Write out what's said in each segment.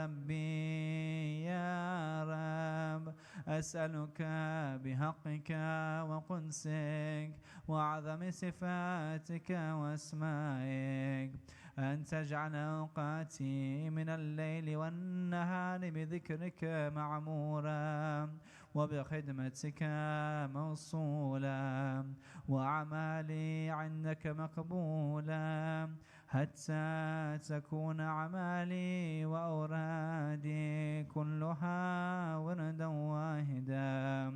ربي يا رب أسألك بحقك وقدسك وأعظم صفاتك وأسمائك أن تجعل أوقاتي من الليل والنهار بذكرك معمورا وبخدمتك موصولا وأعمالي عندك مقبولا حتى تكون أعمالي وأورادي كلها وردا واحدا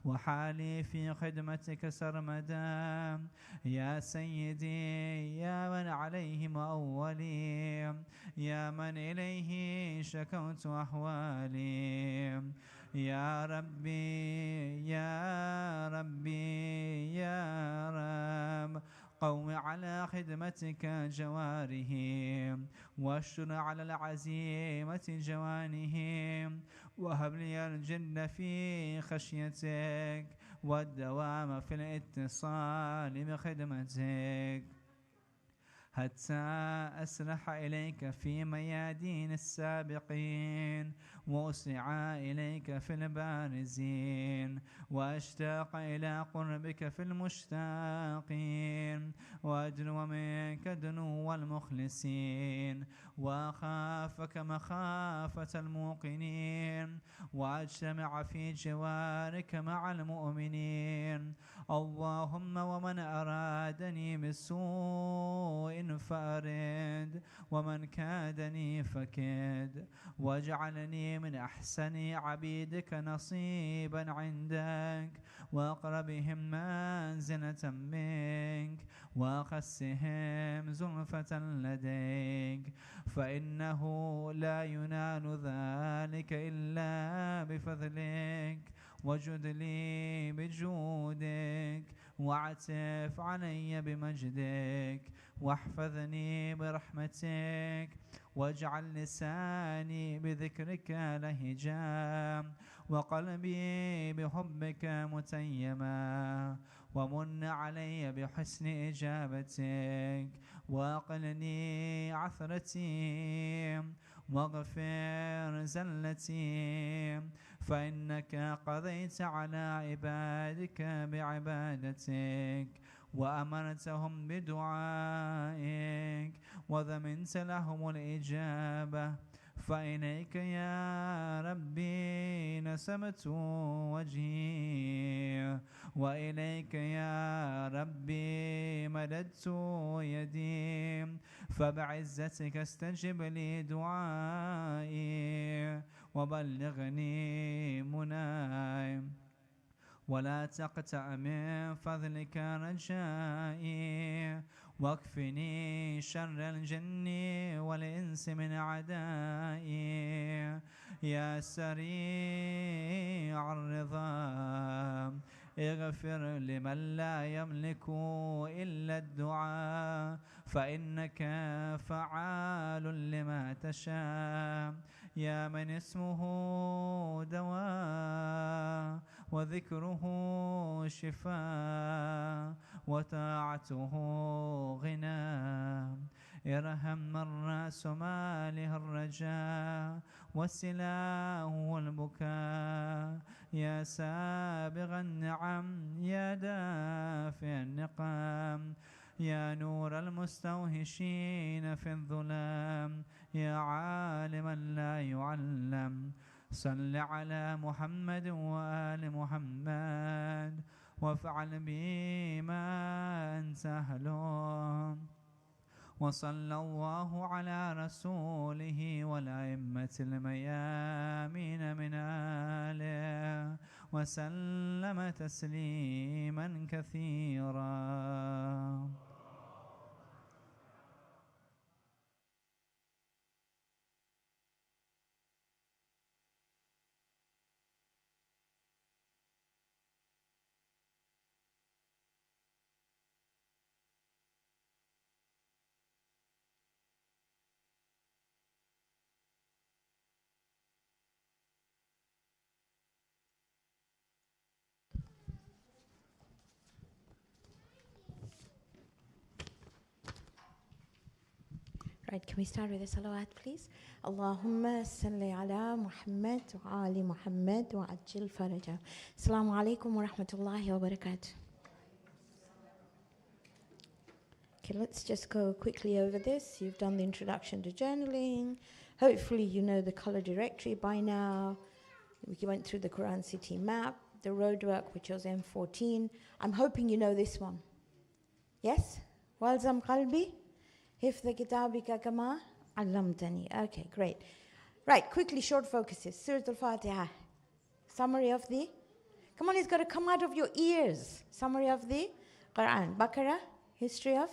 وحالي في خدمتك سرمدا يا سيدي يا من عليه مأولي يا من إليه شكوت أحوالي يا ربي يا ربي يا رب قوم على خدمتك جوارهم واشر على العزيمة جوانهم وهب لي الجنة في خشيتك والدوام في الاتصال بخدمتك حتى أسرح إليك في ميادين السابقين وأسرع إليك في البارزين وأشتاق إلى قربك في المشتاقين وأدنو منك دنو المخلصين وأخافك مخافة الموقنين وأجتمع في جوارك مع المؤمنين اللهم ومن أرادني بسوء فأرد ومن كادني فكد واجعلني من أحسن عبيدك نصيبا عندك وأقربهم منزلة منك وأخسهم زلفة لديك فإنه لا ينال ذلك إلا بفضلك وجد لي بجودك واعتف علي بمجدك واحفظني برحمتك واجعل لساني بذكرك لهجا وقلبي بحبك متيما ومن علي بحسن إجابتك واقلني عثرتي واغفر زلتي فإنك قضيت على عبادك بعبادتك وأمرتهم بدعائك وضمنت لهم الإجابة فإليك يا ربي نسمت وجهي وإليك يا ربي مددت يدي فبعزتك استجب لي دعائي وبلغني مناي ولا تقطع من فضلك رجائي واكفني شر الجن والإنس من عدائي يا سريع الرضا اغفر لمن لا يملك إلا الدعاء فإنك فعال لما تشاء يا من اسمه دواء وذكره شفاء وطاعته غنى ارحم من راس ماله الرجاء والسلام والبكاء يا سابغ النعم يا دافع النقام يا نور المستوحشين في الظلام يا عالما لا يعلم صل على محمد وآل محمد وافعل بي ما أنت أهله وصلى الله على رسوله والأئمة الميامين من آله وسلم تسليما كثيرا. Right, can we start with the salawat, please? Allahumma salli ala Muhammad wa ali Muhammad wa ajil faraja. Assalamu alaikum wa rahmatullahi wa barakatuh. Okay, let's just go quickly over this. You've done the introduction to journaling. Hopefully you know the color directory by now. We went through the Quran City map, the roadwork, which was M14. I'm hoping you know this one. Yes? Walzam qalbi? Hifdha kitabika kama allamtani. Okay, great. Right, quickly, short focuses. Surah Al-Fatiha. Summary of the... Come on, it's got to come out of your ears. Summary of the Quran. Baqarah, history of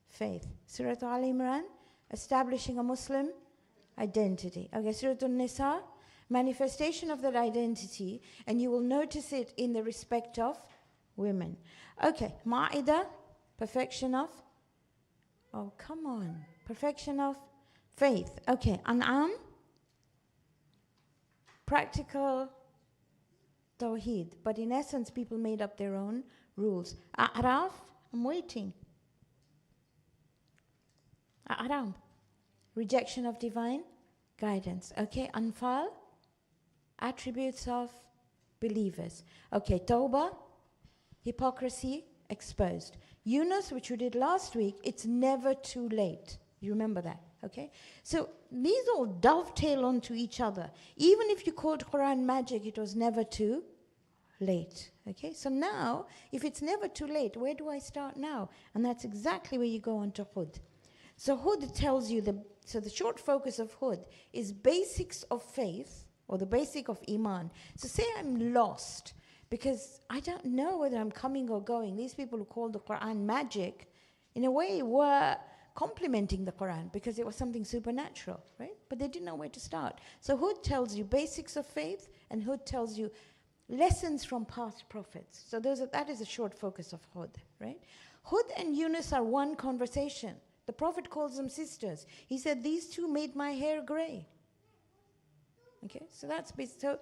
faith. Surah Al-Imran, establishing a Muslim identity. Okay, Surah An-Nisa, manifestation of that identity, and you will notice it in the respect of women. Okay, Ma'idah, perfection of... Oh, come on. Perfection of faith. Okay, An'am, practical Tawheed. But in essence, people made up their own rules. A'raf, I'm waiting. A'ram, rejection of divine guidance. Okay, Anfal, attributes of believers. Okay, Tawbah, hypocrisy exposed. Yunus, which we did last week, it's never too late. You remember that, okay? So these all dovetail onto each other. Even if you called Quran magic, it was never too late, okay? So now, if it's never too late, where do I start now? And that's exactly where you go on to Hud. So Hud tells you, so the short focus of Hud is basics of faith, or the basic of Iman. So say I'm lost, because I don't know whether I'm coming or going. These people who call the Quran magic, in a way, were complimenting the Quran because it was something supernatural, right? But they didn't know where to start. So Hud tells you basics of faith, and Hud tells you lessons from past prophets. So that is a short focus of Hud, right? Hud and Yunus are one conversation. The Prophet calls them sisters. He said, these two made my hair gray. Okay, so that's so.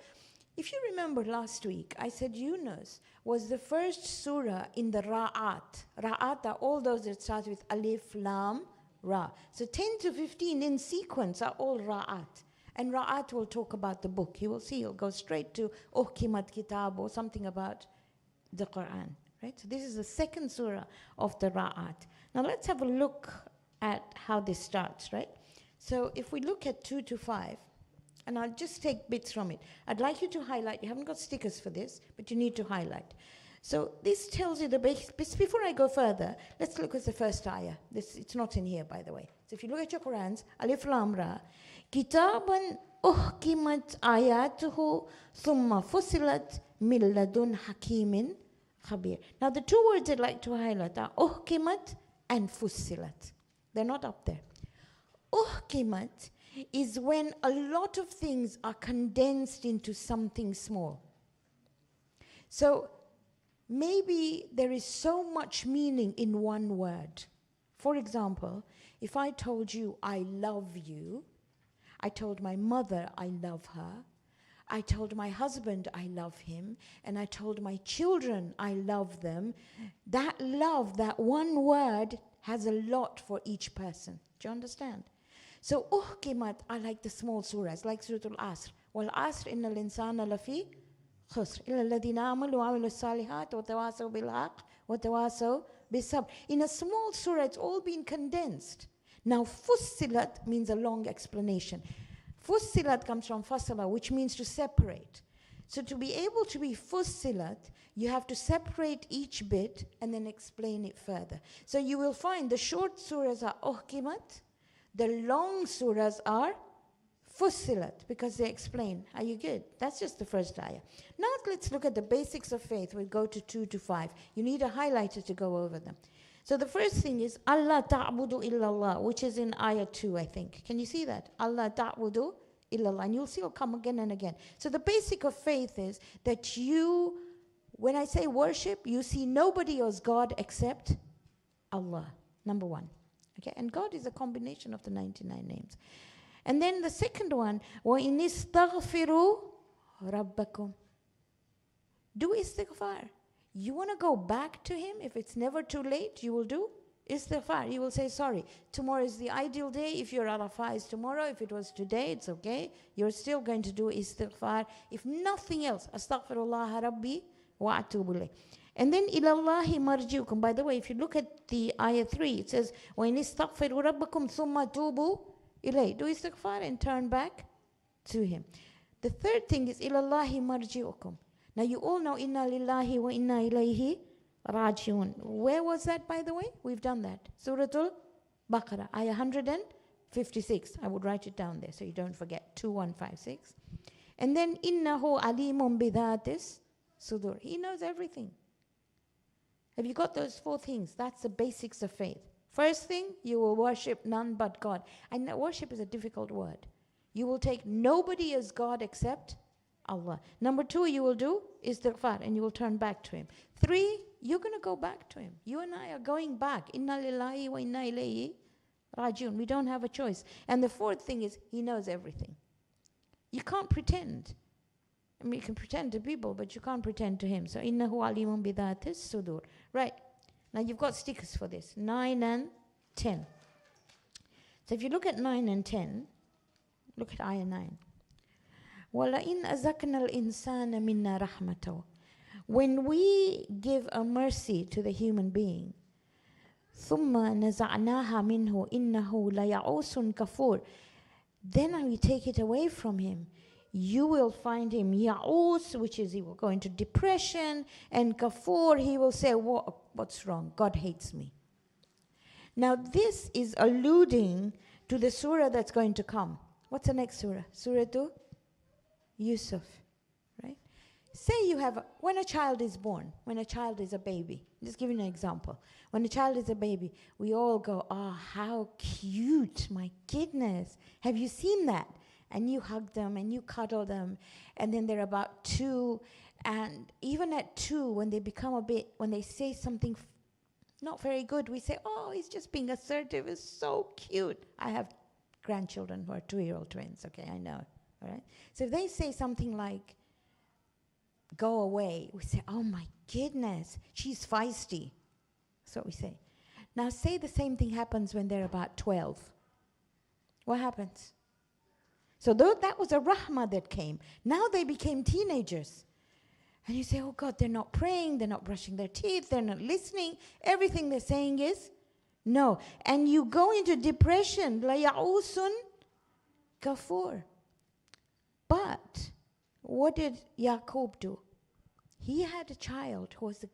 If you remember last week, I said Yunus was the first surah in the Ra'at. Ra'at are all those that start with Alif, Lam, Ra. So 10 to 15 in sequence are all Ra'at. And Ra'at will talk about the book. You will see, he'll go straight to Uhkimat Kitab or something about the Quran. Right? So this is the second surah of the Ra'at. Now let's have a look at how this starts, right? So if we look at 2 to 5, and I'll just take bits from it. I'd like you to highlight. You haven't got stickers for this, but you need to highlight. So this tells you the basics. Before I go further, let's look at the first ayah. It's not in here, by the way. So if you look at your Qurans, Alif Lam Ra, Kitaban uhkimat ayatuhu thumma fusilat min ladun hakimin khabir. Now the two words I'd like to highlight are uhkimat and fusilat. They're not up there. Uhkimat is when a lot of things are condensed into something small. So maybe there is so much meaning in one word. For example, if I told you I love you, I told my mother I love her, I told my husband I love him, and I told my children I love them, that love, that one word, has a lot for each person. Do you understand? So, uhkimat are like the small surahs, like Surah Al-Asr. Wal-Asr innal insana lafi khusr. Illa alladhina amalu wa amilu salihat wa tawasaw bil-haq wa tawasaw bis-sabr. In a small surah, it's all been condensed. Now, fussilat means a long explanation. Fussilat comes from fasala, which means to separate. So to be able to be fussilat, you have to separate each bit and then explain it further. So you will find the short surahs are uhkimat, the long surahs are fussilat, because they explain. Are you good? That's just the first ayah. Now let's look at the basics of faith. We'll go to 2 to 5. You need a highlighter to go over them. So the first thing is Allah ta'budu illallah, which is in ayah 2, I think. Can you see that? Allah ta'budu illallah. And you'll see it'll come again and again. So the basic of faith is that you, when I say worship, you see nobody as God except Allah. Number one. Okay, and God is a combination of the 99 names. And then the second one, وَإِنِ اسْتَغْفِرُوا رَبَّكُمْ. Do istighfar. You want to go back to him, if it's never too late, you will do Istighfar, you will say sorry. Tomorrow is the ideal day. If your Arafah is tomorrow, if it was today, it's okay. You're still going to do istighfar. If nothing else, astaghfirullah rabbi wa atubu ilayh. And then ilallahi marjiukum. By the way, if you look at the ayah 3, it says, وَإِنِ اسْتَغْفِرُوا رَبَّكُمْ ثُمَّ تُوبُوا إِلَيْهِ. Do istighfar and turn back to him. The third thing is ilallahi marjiukum. Now you all know inna lillahi wa inna ilayhi rajiun. Where was that, by the way? We've done that. Surah Al-Baqarah, ayah 156. I would write it down there so you don't forget. 2156. And then innahu alimun bidhatis sudur. He knows everything. Have you got those 4 things? That's the basics of faith. First thing, you will worship none but God. I know worship is a difficult word. You will take nobody as God except Allah. Number 2, you will do istighfar and you will turn back to him. 3, you're going to go back to him. You and I are going back. Inna lillahi wa inna ilayhi rajiun. We don't have a choice. And the 4th thing is, he knows everything. You can't pretend. I mean, you can pretend to people, but you can't pretend to him. So, innahu alimun bidhatis sudur. Right. Now, you've got stickers for this. 9 and 10. So, if you look at 9 and 10, look at ayah 9. وَلَئِنْ أَزَكْنَا الْإِنسَانَ مِنَّا رَحْمَةً. When we give a mercy to the human being, ثُمَّ نَزَعْنَاهَا مِنْهُ إِنَّهُ لَيَعُوسٌ كَفُورٌ. Then we take it away from him. You will find him ya'us, which is he will go into depression, and kafur, he will say, what's wrong? God hates me. Now this is alluding to the surah that's going to come. What's the next surah? Surah 2? Yusuf, right? Say you have, when a child is born, when a child is a baby, just giving an example. When a child is a baby, we all go, oh, how cute, my goodness. Have you seen that? And you hug them and you cuddle them. And then they're about 2. And even at 2, when they become a bit, when they say something not very good, we say, oh, he's just being assertive. It's so cute. I have grandchildren who are 2-year-old twins. Okay, I know. All right. So if they say something like, go away, we say, oh my goodness, she's feisty. That's what we say. Now say the same thing happens when they're about 12. What happens? So though that was a rahmah that came, now they became teenagers. And you say, oh God, they're not praying, they're not brushing their teeth, they're not listening. Everything they're saying is no. And you go into depression, la ya'usun kafur. But what did Yaqub do? He had a child who was the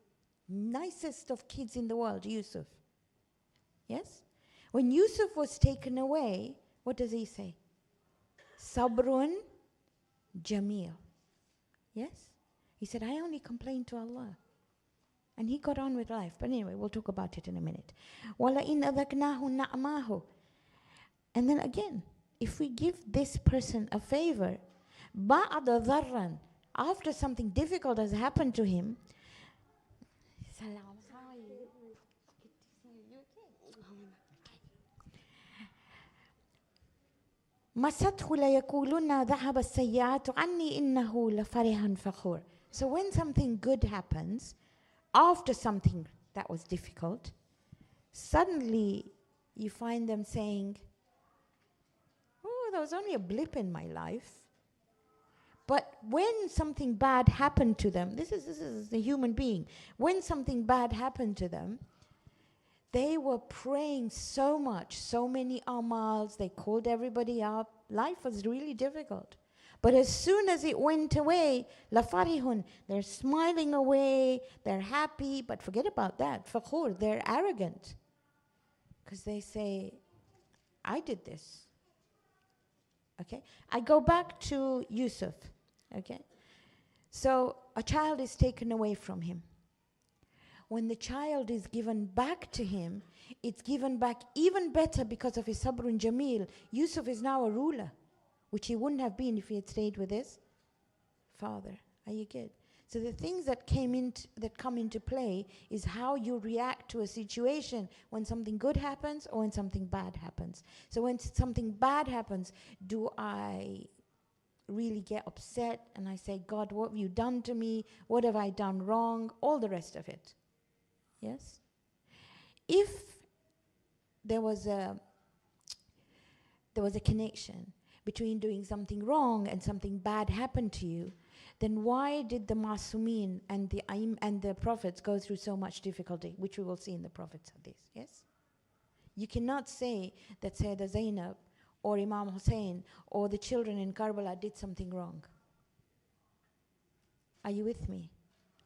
nicest of kids in the world, Yusuf. Yes? When Yusuf was taken away, what does he say? Sabrun Jamil. Yes? He said, I only complained to Allah. And he got on with life. But anyway, we'll talk about it in a minute. وَلَئِنْ أَذَقْنَاهُ نَعْمَاهُ. And then again, if we give this person a favor, بَعْدَ ضَرًّا, after something difficult has happened to him, مَسَتْهُ لَيَقُولُنَّ ذَهَبَ السَّيِّئَاتُ عَنِّي إِنَّهُ لَفَرِحٌ فَخُورٌ. So when something good happens, after something that was difficult, suddenly you find them saying, oh, there was only a blip in my life. But when something bad happened to them, this is the human being. When something bad happened to them, they were praying so much, so many amals, they called everybody up. Life was really difficult. But as soon as it went away, la farihun, they're smiling away, they're happy, but forget about that. Fakhur, they're arrogant. Because they say, I did this. Okay? I go back to Yusuf. Okay? So a child is taken away from him. When the child is given back to him, it's given back even better because of his sabrun jamil. Yusuf is now a ruler, which he wouldn't have been if he had stayed with his father. Are you good? So the things that come into play is how you react to a situation when something good happens or when something bad happens. So when something bad happens, do I really get upset and I say, God, what have you done to me? What have I done wrong? All the rest of it. Yes? If there was a connection between doing something wrong and something bad happened to you, then why did the Masumin and the prophets go through so much difficulty, which we will see in the prophets hadith? Yes? You cannot say that Sayyidah Zainab or Imam Hussein or the children in Karbala did something wrong. Are you with me?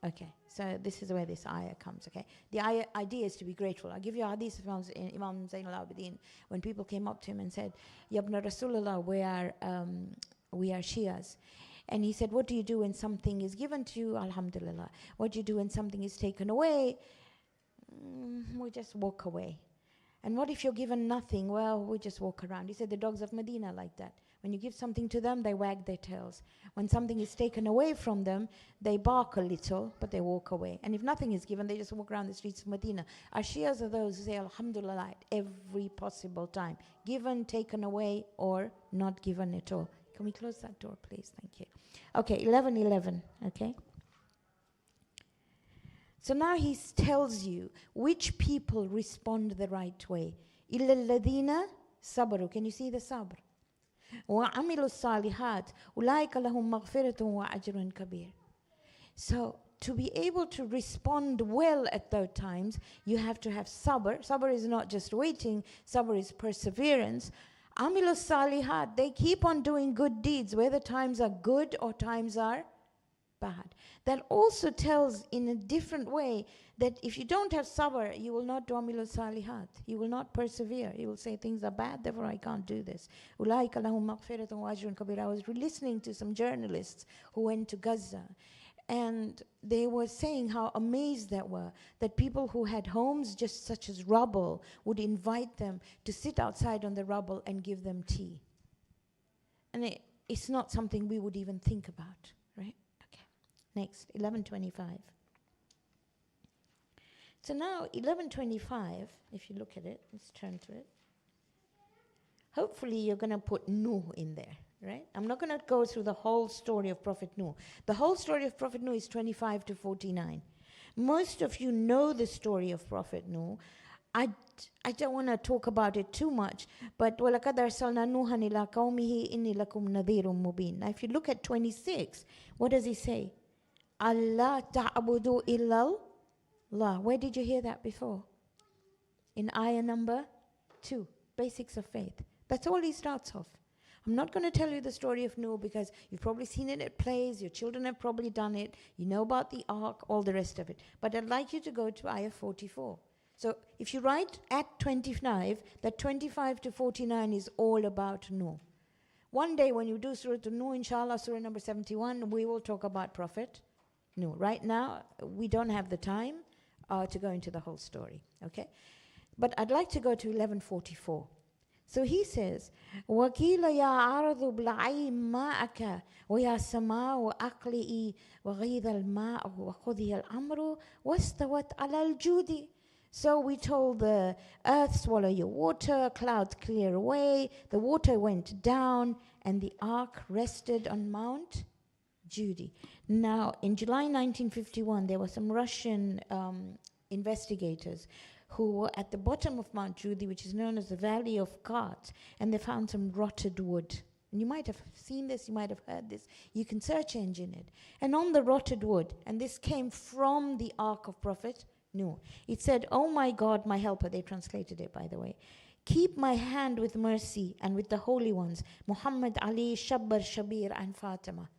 Okay, so this is where this ayah comes, okay? The idea is to be grateful. I'll give you a hadith of Imam Zain al-Abidin, when people came up to him and said, Yabna Rasulullah, we are Shias. And he said, what do you do when something is given to you? Alhamdulillah. What do you do when something is taken away? We just walk away. And what if you're given nothing? Well, we just walk around. He said the dogs of Medina like that. When you give something to them, they wag their tails. When something is taken away from them, they bark a little, but they walk away. And if nothing is given, they just walk around the streets of Medina. Our Shias are those who say Alhamdulillah at every possible time. Given, taken away, or not given at all. Can we close that door, please? Thank you. Okay, 11:11, okay? So now he tells you which people respond the right way. إِلَّا الَّذِينَ صَبَرُوا. Can you see the sabr? وَعَمِلُوا الصَّالِحَاتِ أُولَٰئِكَ لَهُمْ مَغْفِرَةٌ وَأَجْرٌ كَبِيرٌ. So to be able to respond well at those times, you have to have sabr. Sabr is not just waiting. Sabr is perseverance. Amilu salihat, they keep on doing good deeds, whether times are good or times are bad. That also tells in a different way that if you don't have sabr, you will not do amilu salihat. You will not persevere. You will say things are bad, therefore I can't do this. Ulaika lahum maghfiratun wa ajrun kabir. I was listening to some journalists who went to Gaza, and they were saying how amazed they were that people who had homes just such as rubble would invite them to sit outside on the rubble and give them tea. And it's not something we would even think about, right? Okay. Next, 11:25. So now 11:25, if you look at it, let's turn to it. Hopefully you're going to put Nuh in there. Right? I'm not going to go through the whole story of Prophet Nuh. The whole story of Prophet Nuh is 25 to 49. Most of you know the story of Prophet Nuh. I don't want to talk about it too much, but وَلَقَدْ أَرْسَلْنَا نُوحًا إِلَىٰ قَوْمِهِ إِنِّي لَكُمْ نَذِيرٌ مُبِينٌ. Now if you look at 26, what does he say? Allah ta'budu illallah. Where did you hear that before? In ayah number 2, Basics of Faith. That's all he starts off. I'm not going to tell you the story of Noah because you've probably seen it at plays, your children have probably done it, you know about the ark, all the rest of it. But I'd like you to go to ayah 44. So if you write at 25, that 25 to 49 is all about Noah. One day when you do Surah Nuh, inshallah, Surah number 71, we will talk about Prophet Nuh. Right now, we don't have the time to go into the whole story, okay? But I'd like to go to 11:44. So he says, وَقِيلَ يَا عَرَضُ بْلَعِي مَاءَكَ وَيَا سَمَاءُ أَقْلِئِ وَغِيضَ الْمَاءُ وَقُضِيَ الْأَمْرُ وَاسْتَوَتْ عَلَى الْجُودِ. So we told the earth, swallow your water, clouds clear away, the water went down, and the ark rested on Mount Judy. Now, in July 1951, there were some Russian investigators who were at the bottom of Mount Judy, which is known as the Valley of Cards, and they found some rotted wood. And you might have seen this, you might have heard this. You can search engine it. And on the rotted wood, and this came from the Ark of Prophet Nuh, it said, "Oh my God, my helper," they translated it, by the way, "keep my hand with mercy and with the holy ones, Muhammad, Ali, Shabbar, Shabir, and Fatima."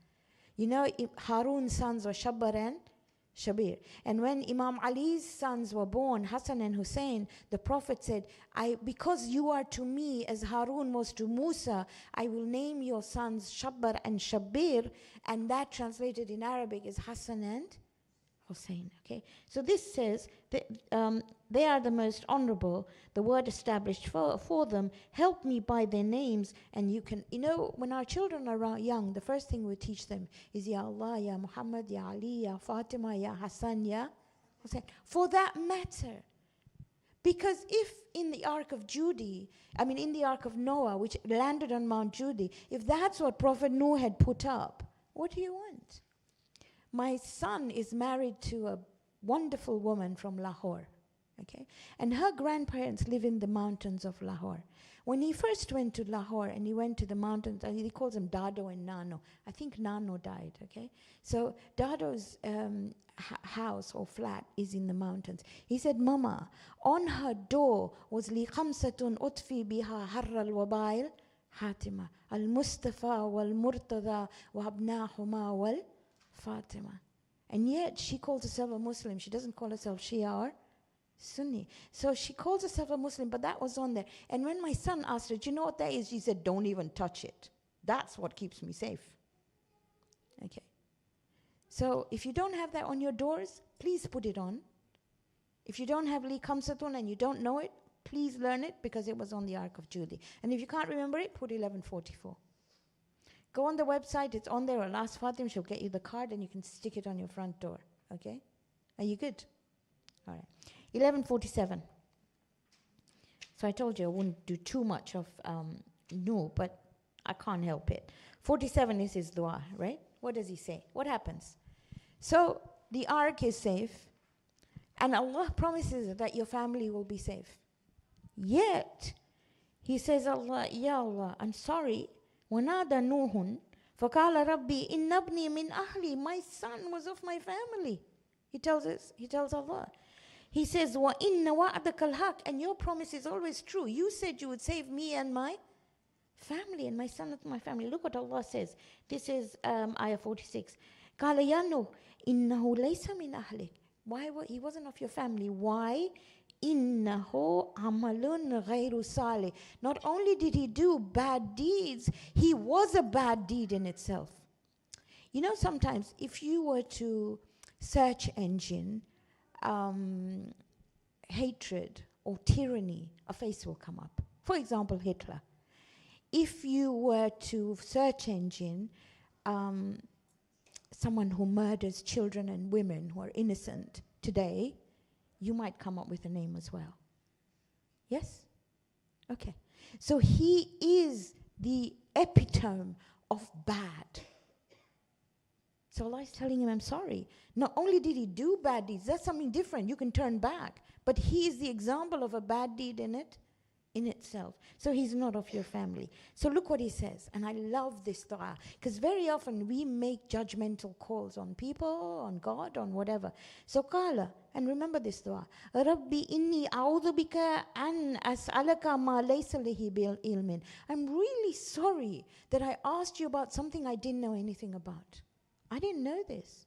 You know, Harun's sons were Shabbar and Shabir. And when Imam Ali's sons were born, Hassan and Hussein, the Prophet said, because you are to me as Harun was to Musa, I will name your sons Shabbar and Shabir. And that translated in Arabic is Hassan and Hussein. Okay, so this says that they are the most honorable, the word established for them. Help me by their names. And you can, when our children are young, the first thing we teach them is Ya Allah, Ya Muhammad, Ya Ali, Ya Fatima, Ya Hassan, Ya Hussein. For that matter, because if in the Ark of in the Ark of Noah, which landed on Mount Judy, if that's what Prophet Nuh had put up, what do you want? My son is married to a wonderful woman from Lahore, Okay? And her grandparents live in the mountains of Lahore. When he first went to Lahore and he went to the mountains, he calls them Dado and Nano. I think Nano died, okay? So Dado's house or flat is in the mountains. He said, Mama, on her door was li khamsatun utfi biha harra al-wabail Hatima, al-Mustafa wal-Murtada wa abnahuma wal-Fatima. And yet she calls herself a Muslim. She doesn't call herself Shia or Sunni. So she calls herself a Muslim, but that was on there. And when my son asked her, do you know what that is? She said, don't even touch it. That's what keeps me safe. Okay. So if you don't have that on your doors, please put it on. If you don't have Li Khamsatun and you don't know it, please learn it because it was on the Ark of Judy. And if you can't remember it, put 1144. Go on the website, it's on there. I'll ask Fatim, she'll get you the card and you can stick it on your front door. Okay? Are you good? All right. 1147. So I told you I wouldn't do too much of Nuh, but I can't help it. 47 is his dua, right? What does he say? What happens? So the ark is safe, and Allah promises that your family will be safe. Yet, he says, Allah, Ya Allah, I'm sorry. وَنَادَ نُوحٌ فَقَالَ رَبِّي إِنَّ ابْنِي مِنْ أَهْلِي. My son was of my family. He tells Allah. He says, وَإِنَّ وَعْدَكَ الْحَقِّ. And your promise is always true. You said you would save me and my family and my son and my family. Look what Allah says. This is ayah 46. قَالَ يَا نُوحُ إِنَّهُ لَيْسَ مِنْ أَهْلِكَ. Why? He wasn't of your family. Why? إِنَّهُ عَمَلٌ غَيْرُ صَالِحٍ. Not only did he do bad deeds, he was a bad deed in itself. You know, sometimes if you were to search engine hatred or tyranny, a face will come up. For example, Hitler. If you were to search engine someone who murders children and women who are innocent today, you might come up with a name as well. Yes? Okay. So he is the epitome of bad. So Allah is telling him, I'm sorry. Not only did he do bad deeds, that's something different. You can turn back. But he is the example of a bad deed in itself. So he's not of your family. So look what he says. And I love this dua. Because very often we make judgmental calls on people, on God, on whatever. So qala, and remember this dua. Rabbi inni a'udhu bika an as'alaka ma laysa lihi bil ilmin. I'm really sorry that I asked you about something I didn't know anything about. I didn't know this.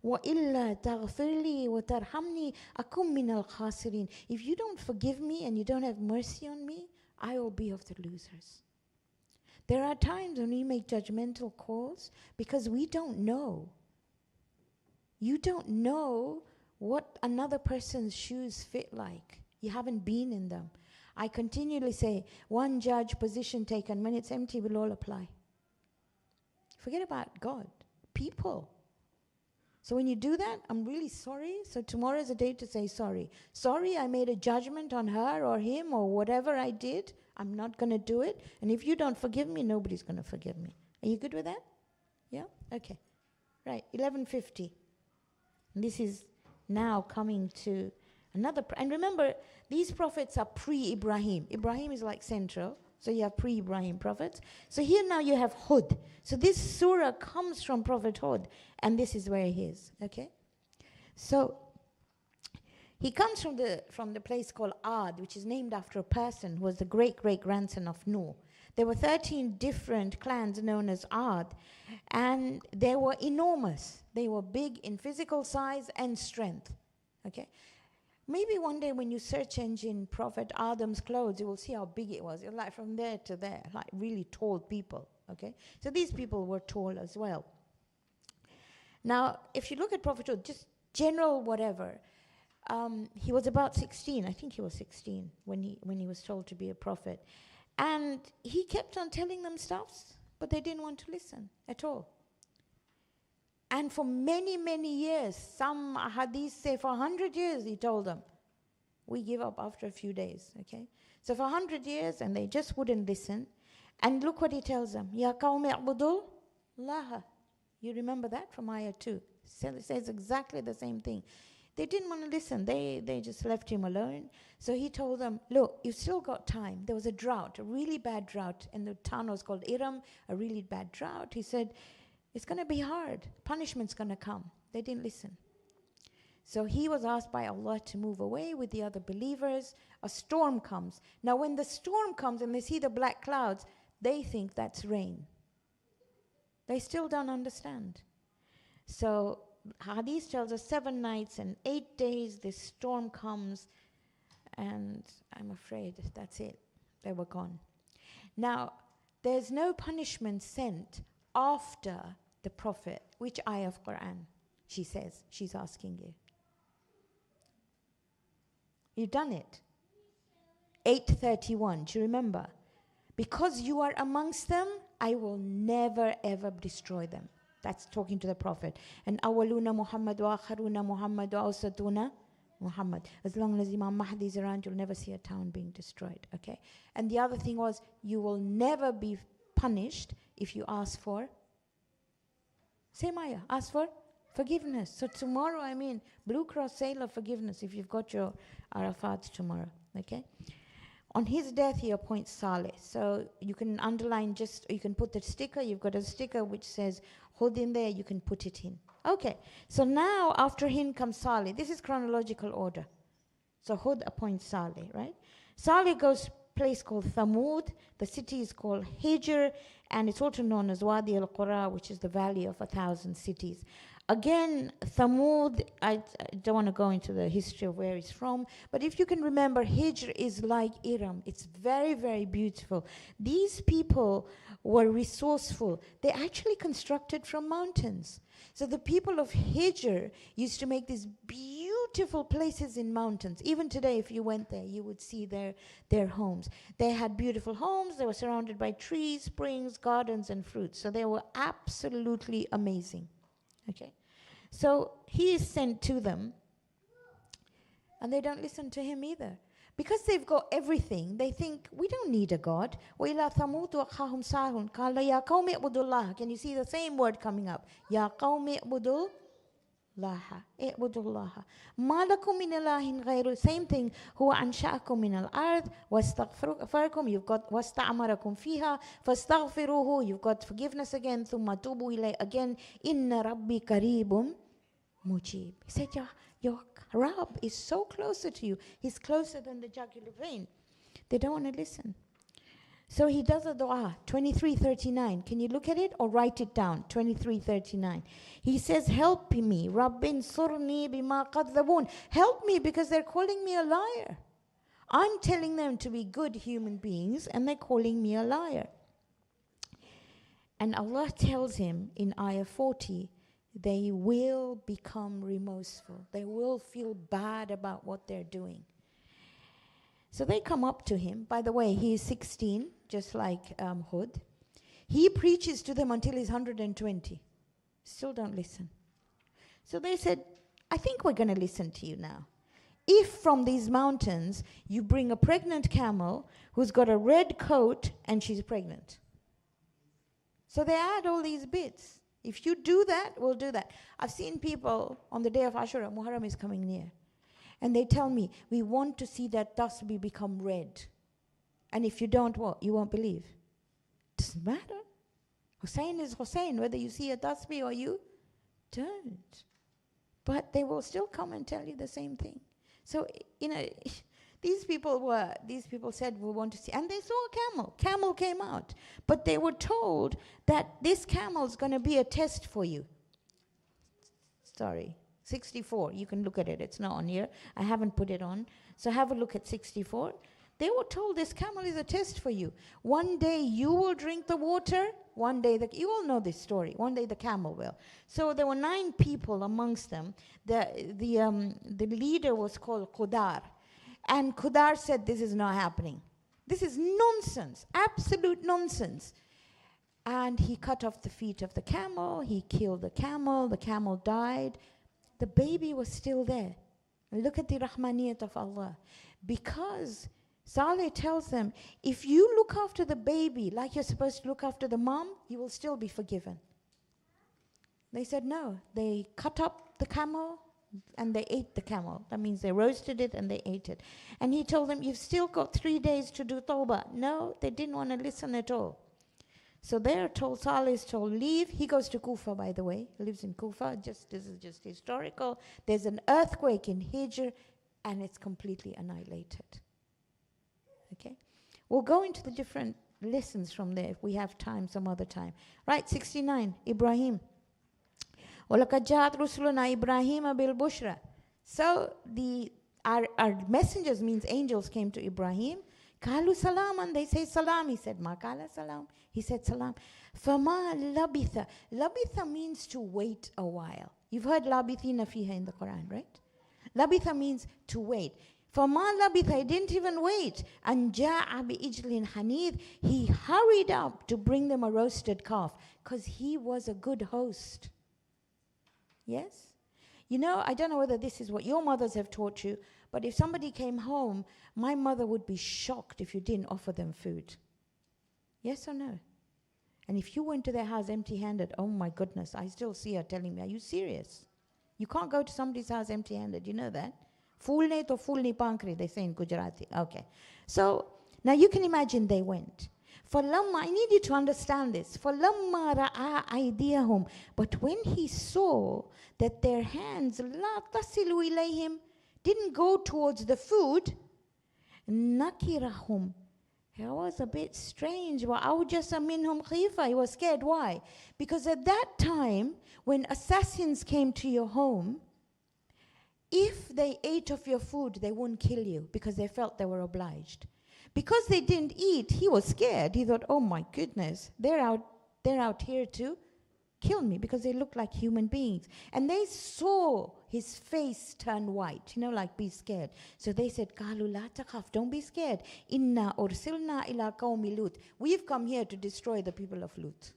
وَإِلَّا تَغْفِرْ لِي وَتَرْحَمْنِي أَكُمْ مِنَ الْخَاسِرِينَ. If you don't forgive me and you don't have mercy on me, I will be of the losers. There are times when we make judgmental calls because we don't know. You don't know what another person's shoes fit like. You haven't been in them. I continually say, one judge, position taken, when it's empty, will all apply. Forget about God. People. So when you do that, I'm really sorry. So tomorrow is a day to say sorry. Sorry, I made a judgment on her or him or whatever I did. I'm not going to do it. And if you don't forgive me, nobody's going to forgive me. Are you good with that? Yeah? Okay. Right. 1150. And this is now coming to another. And remember, these prophets are pre-Ibrahim. Ibrahim is like central. So you have pre-Ibrahim prophets. So here now you have Hud. So this surah comes from Prophet Hud. And this is where he is. Okay? So he comes from the place called Ad, which is named after a person who was the great-great-grandson of Nuh. There were 13 different clans known as Ad. And they were enormous. They were big in physical size and strength. Okay? Maybe one day when you search engine Prophet Adam's clothes, you will see how big it was. It was like from there to there, like really tall people, okay? So these people were tall as well. Now, if you look at Prophet Hud, just general whatever, he was about 16. I think he was 16 when he was told to be a prophet. And he kept on telling them stuff, but they didn't want to listen at all. And for many, many years, some hadiths say for 100 years, he told them, we give up after a few days, okay? So for 100 years, and they just wouldn't listen. And look what he tells them. Ya qawmi a'budul laha. You remember that from ayah 2. It says exactly the same thing. They didn't want to listen. They just left him alone. So he told them, look, you've still got time. There was a drought, a really bad drought, and the town was called Iram, a really bad drought. He said, it's going to be hard. Punishment's going to come. They didn't listen. So he was asked by Allah to move away with the other believers. A storm comes. Now when the storm comes and they see the black clouds, they think that's rain. They still don't understand. So Hadith tells us 7 nights and 8 days this storm comes, and I'm afraid that's it. They were gone. Now, there's no punishment sent after the Prophet. Which ayah of Quran? She says, she's asking you. You've done it. 8:31, do you remember? Because you are amongst them, I will never ever destroy them. That's talking to the Prophet. And awaluna Muhammad wa akharuna Muhammad wa awsatuna Muhammad. As long as Imam Mahdi is around, you'll never see a town being destroyed. Okay? And the other thing was, you will never be punished if you ask for, same ayah, ask for forgiveness. So tomorrow, Blue Cross Sailor forgiveness if you've got your Arafat tomorrow. Okay? On his death, he appoints Salih. So you can underline you can put the sticker. You've got a sticker which says Hud in there. You can put it in. Okay. So now after him comes Salih. This is chronological order. So Hud appoints Salih, right? Salih goes to a place called Thamud. The city is called Hijr. And it's also known as Wadi al-Qura, which is the valley of 1,000 cities. Again, Thamud, I don't want to go into the history of where it's from, but if you can remember, Hijr is like Iram. It's very, very beautiful. These people were resourceful. They actually constructed from mountains. So the people of Hijr used to make these beautiful places in mountains. Even today, if you went there, you would see their homes. They had beautiful homes. They were surrounded by trees, springs, gardens, and fruits. So they were absolutely amazing. Okay, so he is sent to them, and they don't listen to him either. Because they've got everything, they think, we don't need a God. وَإِلَى ثَمُودُ وَأَخَاهُمْ صَالِحٌ قَالَ يَا قَوْمِ اعْبُدُوا اللَّهَ. Can you see the same word coming up? يَا قَوْمِ اعْبُدُوا اللَّهَ مَا لَكُم مِّنْ إِلَٰهٍ غَيْرُهُ. Same thing. هُوَ أَنشَأَكُم مِّنَ الْأَرْضِ وَاسْتَغْفَرَكُم. You've got وَاسْتَعْمَرَكُم فِيهَا فَاسْتَغْفِرُوهُ. You've got forgiveness again. ثُمَّ تُوبُوا إِلَيْهِ. Again, إِنَّ رَبِّي قَرِيبٌ مُجِيبٌ. He said, your Rabb is so closer to you. He's closer than the jugular vein. They don't want to listen. So he does a dua, 23:39. Can you look at it or write it down? 23:39. He says, help me, Rabbin surni bima qadhabun. Help me because they're calling me a liar. I'm telling them to be good human beings and they're calling me a liar. And Allah tells him in ayah 40, they will become remorseful. They will feel bad about what they're doing. So they come up to him. By the way, he is 16, just like Hud. He preaches to them until he's 120. Still don't listen. So they said, I think we're going to listen to you now. If from these mountains you bring a pregnant camel who's got a red coat and she's pregnant. So they add all these bits. If you do that, we'll do that. I've seen people on the day of Ashura, Muharram is coming near. And they tell me, we want to see that tasbih become red. And if you don't, what? You won't believe. Doesn't matter. Hussein is Hussein, whether you see a tasbih or you don't. But they will still come and tell you the same thing. So, these people said, we want to see. And they saw a camel. Camel came out. But they were told that this camel is going to be a test for you. Sorry. 64, you can look at it. It's not on here. I haven't put it on. So have a look at 64. They were told this camel is a test for you. One day you will drink the water. One day, you all know this story. One day the camel will. So there were 9 people amongst them. The leader was called Qudar. And Qudar said, this is not happening. This is nonsense, absolute nonsense. And he cut off the feet of the camel. He killed the camel died. The baby was still there. Look at the rahmaniyat of Allah. Because Salih tells them, if you look after the baby like you're supposed to look after the mom, you will still be forgiven. They said no. They cut up the camel, And they ate the camel. That means they roasted it and they ate it. And he told them, you've still got 3 days to do tawbah. No, they didn't want to listen at all. So they're told, Salih is told, leave. He goes to Kufa, by the way. He lives in Kufa. This is just historical. There's an earthquake in Hijr, and it's completely annihilated. Okay? We'll go into the different lessons from there if we have time some other time. Right, 69, Ibrahim. وَلَقَدْ جَاءَتْ رُسُلُنَا إِبْرَاهِيمَ بِالْبُشْرَى. So our messengers, means angels, came to Ibrahim. قَالُوا سَلَامًا. They say salam. He said, مَا قَالَ salam. He said salam. فَمَا لَبِثَ. Labitha means to wait a while. You've heard labithina fiha in the Quran, right? Labitha means to wait. فَمَا لَبِثَ. He didn't even wait. أَنْ جَاءَ بِإِجْلٍ حَنِيذٍ. He hurried up to bring them a roasted calf because he was a good host. Yes? You know, I don't know whether this is what your mothers have taught you, but if somebody came home, my mother would be shocked if you didn't offer them food. Yes or no? And if you went to their house empty-handed, oh my goodness, I still see her telling me, are you serious? You can't go to somebody's house empty-handed, you know that? Fulne to fulni pankri, they say in Gujarati. Okay. So, now you can imagine they went. فَلَمَّا, I need you to understand this. فَلَمَّا رَأَى أَيْدِيَهُمْ. But when he saw that their hands لَا تَصِلُوا إِلَيْهِمْ, didn't go towards the food, نَكِرَهُمْ. It was a bit strange. وَأَوْجَسَ مِنْهُمْ خِيفَةً. He was scared. Why? Because at that time, when assassins came to your home, if they ate of your food, they wouldn't kill you because they felt they were obliged. Because they didn't eat, he was scared. He thought, oh my goodness, they're out here to kill me because they look like human beings. And they saw his face turn white, you know, like be scared. So they said, قَالُوا لَا تَخَفْ, don't be scared. إِنَّا أُرْسِلْنَا إِلَىٰ قَوْمِ لُوط. We've come here to destroy the people of Lut.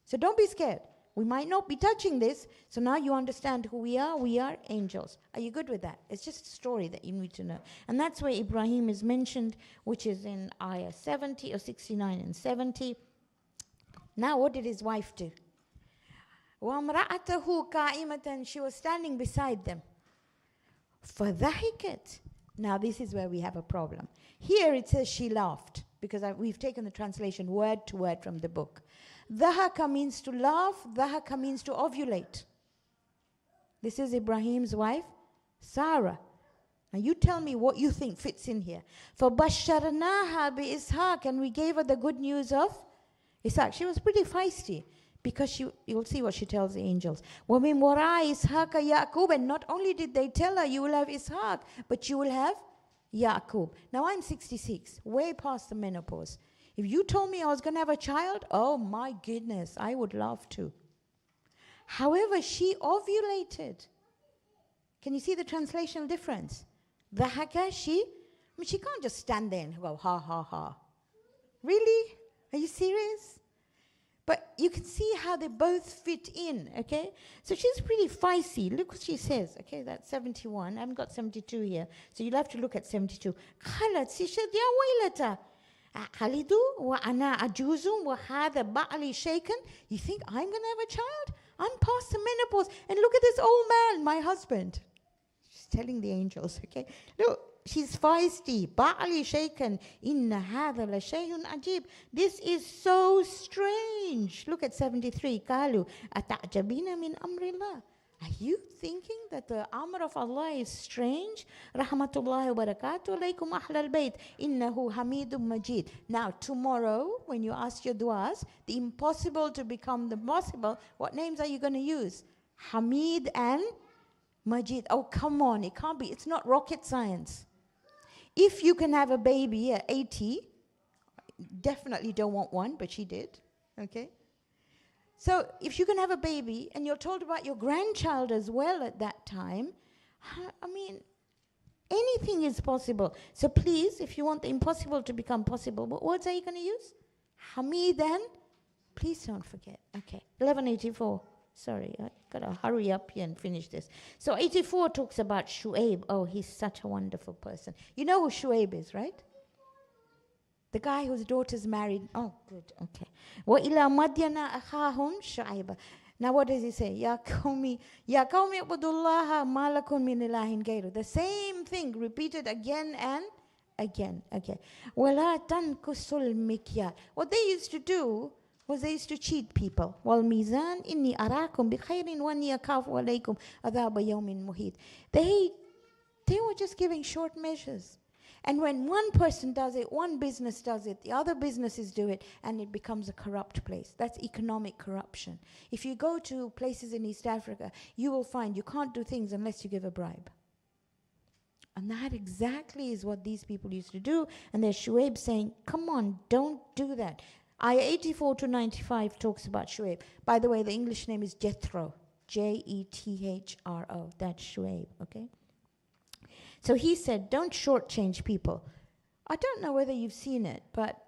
So don't be scared. We might not be touching this, so now you understand who we are. We are angels. Are you good with that? It's just a story that you need to know. And that's where Ibrahim is mentioned, which is in ayah 70 or 69 and 70. Now what did his wife do? وَامْرَأَتَهُ قَائِمَةً. She was standing beside them. فَضَحِكَتْ. Now this is where we have a problem. Here it says she laughed, because we've taken the translation word to word from the book. Dhahaka means to laugh. Dhahaka means to ovulate. This is Ibrahim's wife, Sarah. Now you tell me what you think fits in here. فَبَشَّرْنَاهَا بِإِسْحَاقٍ. And we gave her the good news of Ishaq. She was pretty feisty because you'll see what she tells the angels. وَمِن وَرَاءِ إِسْحَاقَ يَعْقُوبَ. And not only did they tell her, you will have Ishaq, but you will have Yaqub. Now I'm 66, way past the menopause. If you told me I was going to have a child, oh my goodness, I would love to. However, she ovulated. Can you see the translational difference? Dhahaka, she can't just stand there and go, ha, ha, ha. Really? Are you serious? But you can see how they both fit in, okay? So she's pretty feisty. Look what she says. Okay, that's 71. I haven't got 72 here. So you'll have to look at 72. Khalat, she said, Ya waylata. Khalidu wa ana ajuzum wa hadha ba'ali shaken. You think I'm going to have a child? I'm past the menopause. And look at this old man, my husband. She's telling the angels, okay? Look, she's feisty. Ba'ali shaken. Inna hadha la shayun ajib. This is so strange. Look at 73. Qalu ata'jabina min amrillah. Are you thinking that the amr of Allah is strange? Rahmatullahi wa barakatuh alaykum ahlal bayt. Innahu hamidun majid. Now tomorrow, when you ask your du'as, the impossible to become the possible, what names are you going to use? Hamid and Majid. Oh, come on, it can't be. It's not rocket science. If you can have a baby at 80, definitely don't want one, but she did. Okay? So if you can have a baby and you're told about your grandchild as well at that time, I mean, anything is possible. So please, if you want the impossible to become possible, what words are you going to use? Hamid and, please don't forget. Okay, 1184. Sorry, I got to hurry up here and finish this. So 84 talks about Shu'aib. Oh, he's such a wonderful person. You know who Shu'aib is, right? The guy whose daughter's married. Oh, good. Okay. وَإِلَى مَدْيَنَ أَخَاهُمْ شُعَيْبًا. Now what does he say? Ya qawmi ibudullaha ma lakum min ilahin ghayru. The same thing repeated again and again. Okay. Wala tankusul mikyal. What they used to do was they used to cheat people. Wal mizan inni arakum bi khairin wa inni akhafu alaykum adhab yawmin muhit. They were just giving short measures. And when one person does it, one business does it, the other businesses do it, and it becomes a corrupt place. That's economic corruption. If you go to places in East Africa, you will find you can't do things unless you give a bribe. And that exactly is what these people used to do. And there's Shu'aib saying, come on, don't do that. Ayah 84 to 95 talks about Shu'aib. By the way, the English name is Jethro. Jethro. That's Shu'aib, okay? So he said, don't shortchange people. I don't know whether you've seen it, but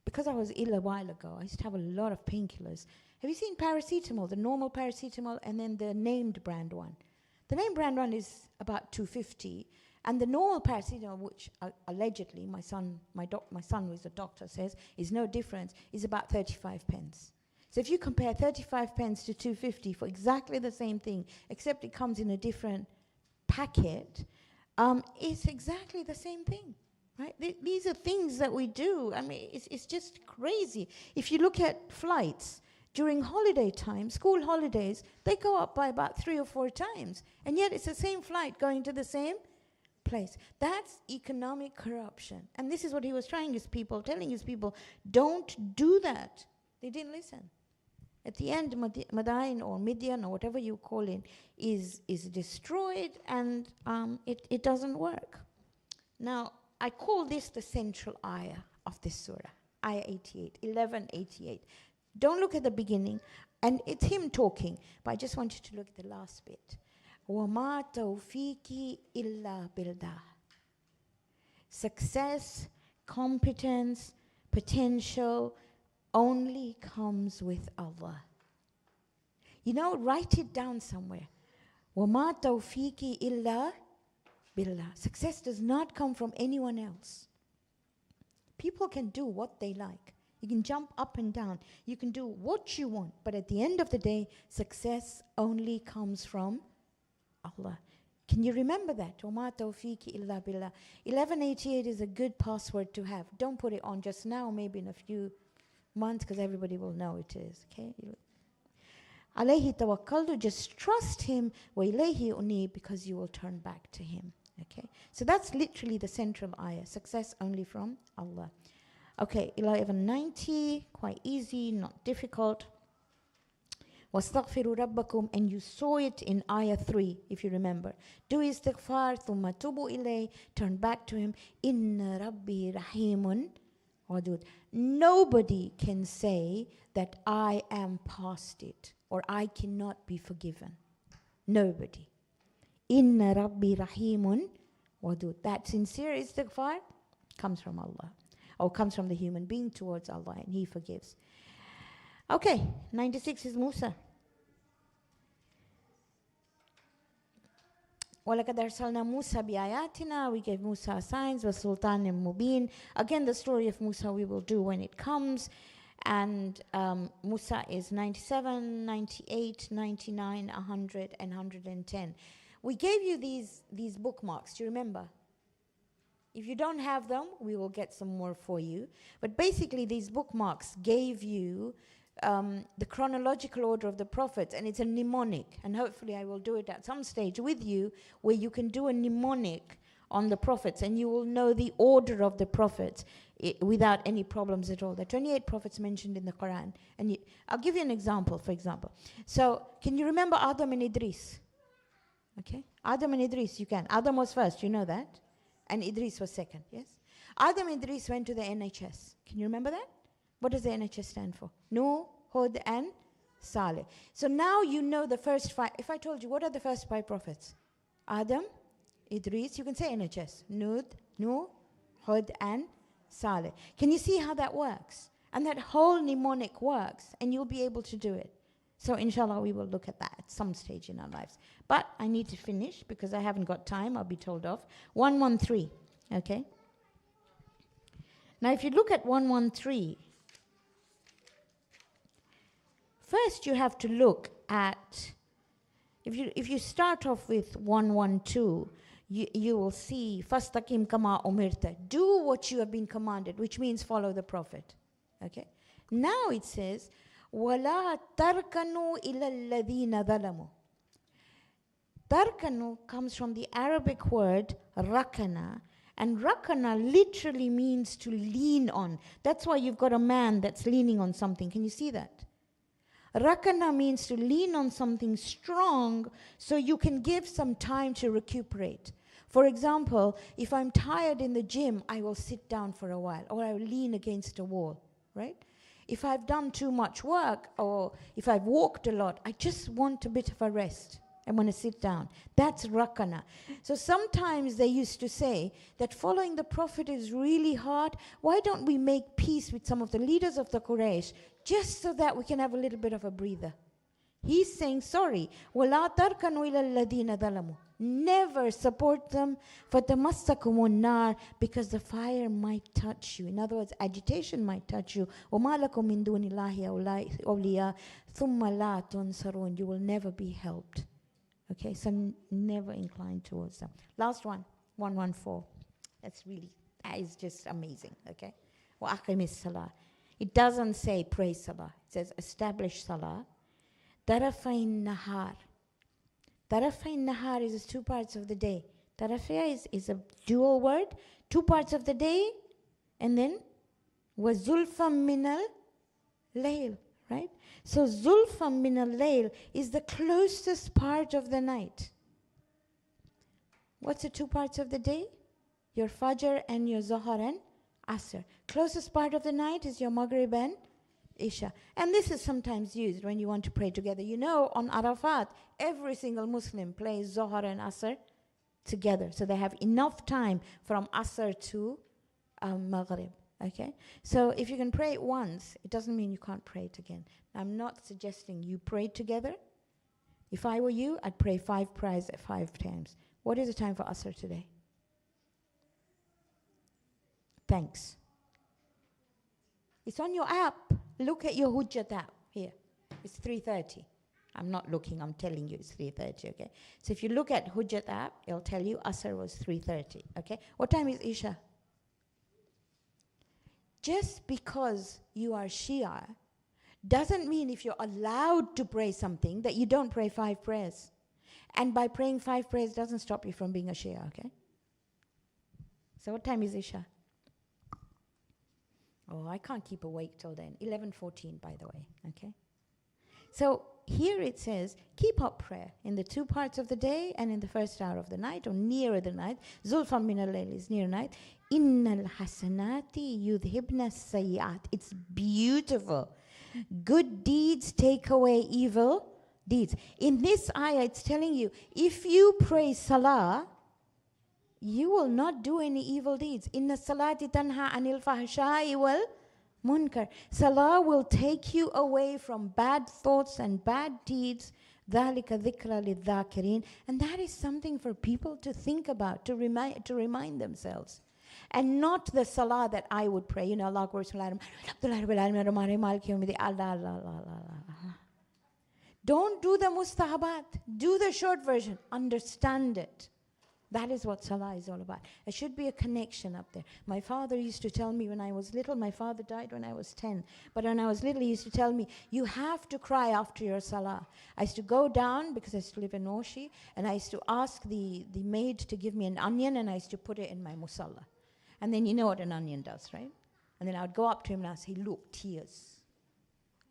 because I was ill a while ago, I used to have a lot of painkillers. Have you seen paracetamol, the normal paracetamol, and then the named brand one? The named brand one is about $2.50, and the normal paracetamol, which allegedly my son, who is a doctor, says is no difference, is about 35 pence. So if you compare 35 pence to $2.50 for exactly the same thing, except it comes in a different packet, it's exactly the same thing, right? These are things that we do. I mean, it's just crazy. If you look at flights during holiday time, school holidays, they go up by about 3 or 4 times, and yet it's the same flight going to the same place. That's economic corruption. And this is what he was telling his people, don't do that. They didn't listen. At the end, Madain or Midian or whatever you call it is destroyed, and it doesn't work. Now, I call this the central ayah of this surah, ayah 88, 1188. Don't look at the beginning, and it's him talking, but I just want you to look at the last bit. وَمَا تَوْفِيقِي إِلَّا بِاللَّهِ. Success, competence, potential only comes with Allah. You know, write it down somewhere. وَمَا تَوْفِيقِي إِلَّا بِاللَّهِ. Success does not come from anyone else. People can do what they like. You can jump up and down. You can do what you want. But at the end of the day, success only comes from Allah. Can you remember that? وَمَا تَوْفِيقِي إِلَّا بِاللَّهِ. 1188 is a good password to have. Don't put it on just now, maybe in a few months, because everybody will know it is. Okay? Alayhi tawakkaltu, just trust him. Wa ilayhi unib, because you will turn back to him. Okay? So that's literally the central ayah. Success only from Allah. Okay, 1190, quite easy, not difficult. وَاسْتَغْفِرُوا رَبَّكُمْ, and you saw it in ayah 3, if you remember. Do istighfar, ثُمَّ تُوبُوا إِلَيْهِ, turn back to him. إِنَّ رَبِّي رَحِيمٌ وَدُودٌ. Nobody can say that I am past it or I cannot be forgiven. Nobody. Inna Rabbi Rahimun Wadud. That sincere istighfar comes from Allah, or comes from the human being towards Allah, and he forgives. Okay, 96 is Musa. وَلَقَدْ أَرْسَلْنَا مُوسَى بِآيَاتِنَا. We gave Musa signs, وَسُلْطَانٍ مُبِينٍ. Again, the story of Musa we will do when it comes. And Musa is 97, 98, 99, 100, and 110. We gave you these bookmarks. Do you remember? If you don't have them, we will get some more for you. But basically, these bookmarks gave you the chronological order of the prophets, and it's a mnemonic, and hopefully I will do it at some stage with you, where you can do a mnemonic on the prophets, and you will know the order of the prophets without any problems at all. There are 28 prophets mentioned in the Quran, and I'll give you an example, for example. So, can you remember Adam and Idris? Okay, Adam and Idris, you can. Adam was first, you know that, and Idris was second, yes? Adam and Idris went to the NHS. Can you remember that? What does the NHS stand for? Nuh, Hud, and Salih. So now you know the first 5. If I told you, what are the first 5 prophets? Adam, Idris, you can say NHS. Nuh, Hud, and Salih. Can you see how that works? And that whole mnemonic works, and you'll be able to do it. So inshallah, we will look at that at some stage in our lives. But I need to finish because I haven't got time. I'll be told off. 113, okay? Now, if you look at 113, first you have to look at, if you start off with 112, you will see, Fastaqim kama umirta, do what you have been commanded, which means follow the Prophet. Okay? Now it says, وَلَا تَرْكَنُوا إِلَى الَّذِينَ ظَلَمُوا. Tarkanu comes from the Arabic word rakana, and rakana literally means to lean on. That's why you've got a man that's leaning on something. Can you see that? Rakana means to lean on something strong so you can give some time to recuperate. For example, if I'm tired in the gym, I will sit down for a while, or I will lean against a wall, right? If I've done too much work, or if I've walked a lot, I just want a bit of a rest. I want to sit down. That's rakana. So sometimes they used to say that following the Prophet is really hard. Why don't we make peace with some of the leaders of the Quraysh just so that we can have a little bit of a breather? He's saying, sorry, وَلَا تَرْكَنُوا إِلَى الَّذِينَ ظَلَمُوا. Never support them, فَتَمَسَّكُمُ النَّارِ, because the fire might touch you. In other words, agitation might touch you. وَمَا لَكُم مِّن دُونِ اللَّهِ أَوْلِيَاءَ ثُمَّ لَا تُنصَرُونَ. You will never be helped. Okay, so never incline towards them. Last one, 114. That is just amazing, okay? وَأَقِمِ الصَّلَاةِ. It doesn't say pray salah. It says establish salah. Tarafain nahar. Tarafain nahar is two parts of the day. Tarafia is a dual word, 2 parts of the day, and then وَزُلْفًا مِّنَ الْلَيْلِ, right? So Zulfa min al-layl is the closest part of the night. What's the 2 parts of the day? Your Fajr and your Zuhr and Asr. Closest part of the night is your Maghrib and Isha. And this is sometimes used when you want to pray together. You know, on Arafat, every single Muslim plays Zuhr and Asr together. So they have enough time from Asr to Maghrib. Okay? So if you can pray it once, it doesn't mean you can't pray it again. I'm not suggesting you pray together. If I were you, I'd pray 5 prayers at 5 times. What is the time for Asr today? Thanks. It's on your app. Look at your Hujjat app here. It's 3:30. I'm not looking, I'm telling you it's 3:30, okay? So if you look at Hujjat app, it'll tell you Asr was 3:30, okay? What time is Isha? Just because you are Shia doesn't mean if you're allowed to pray something that you don't pray 5 prayers. And by praying 5 prayers doesn't stop you from being a Shia, okay? So what time is Isha? Oh, I can't keep awake till then. 11:14, by the way, okay? So here it says, keep up prayer in the 2 parts of the day and in the first hour of the night or nearer the night. Zulfan min al-layl is near night. Innal hasanati yudhibna sayyat. It's beautiful. Good deeds take away evil deeds. In this ayah, it's telling you, if you pray salah, you will not do any evil deeds. Inna salati tanha anil fahsha'i wal munkar. Salah will take you away from bad thoughts and bad deeds. ذَلِكَ ذِكْرَ لِلذَّاكِرِينَ. And that is something for people to think about, to remind themselves. And not the salah that I would pray. You know, Allah Akbar. Don't do the mustahabat. Do the short version. Understand it. That is what salah is all about. There should be a connection up there. My father used to tell me when I was little, my father died when I was 10. But when I was little, he used to tell me, you have to cry after your salah. I used to go down, because I used to live in Oshi, and I used to ask the maid to give me an onion, and I used to put it in my musalla. And then you know what an onion does, right? And then I would go up to him and I'd say, look, tears.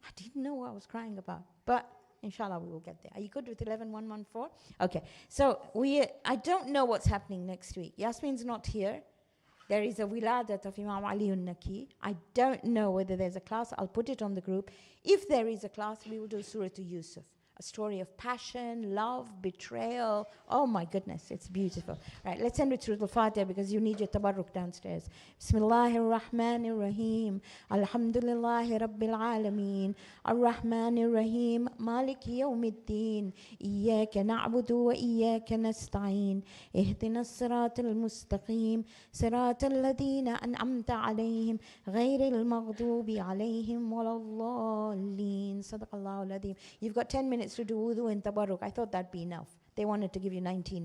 I didn't know what I was crying about. But inshallah, we will get there. Are you good with 11:114? Okay. So I don't know what's happening next week. Yasmin's not here. There is a wiladat of Imam Ali al-Naki. I don't know whether there's a class. I'll put it on the group. If there is a class, we will do Surah to Yusuf. a story of passion, love, betrayal. Oh my goodness, it's beautiful. Right, let's end with Surah Al-Fatiha because you need your tabarruk downstairs. Bismillahir Rahmanir Rahim. Alhamdulillahi Rabbil Alameen. Ar-Rahmanir Rahim. Maliki Yawmiddin. Iyyaka na'budu wa iyyaka nasta'in. Ihdina as-siratal mustaqim. Siratal ladina an'amta alayhim. Ghayril maghdubi alayhim waladdallin. Sadaqallahu al-Azim. You've got 10 minutes to do wudu and tabarruk. I thought that'd be enough. They wanted to give you 19 minutes.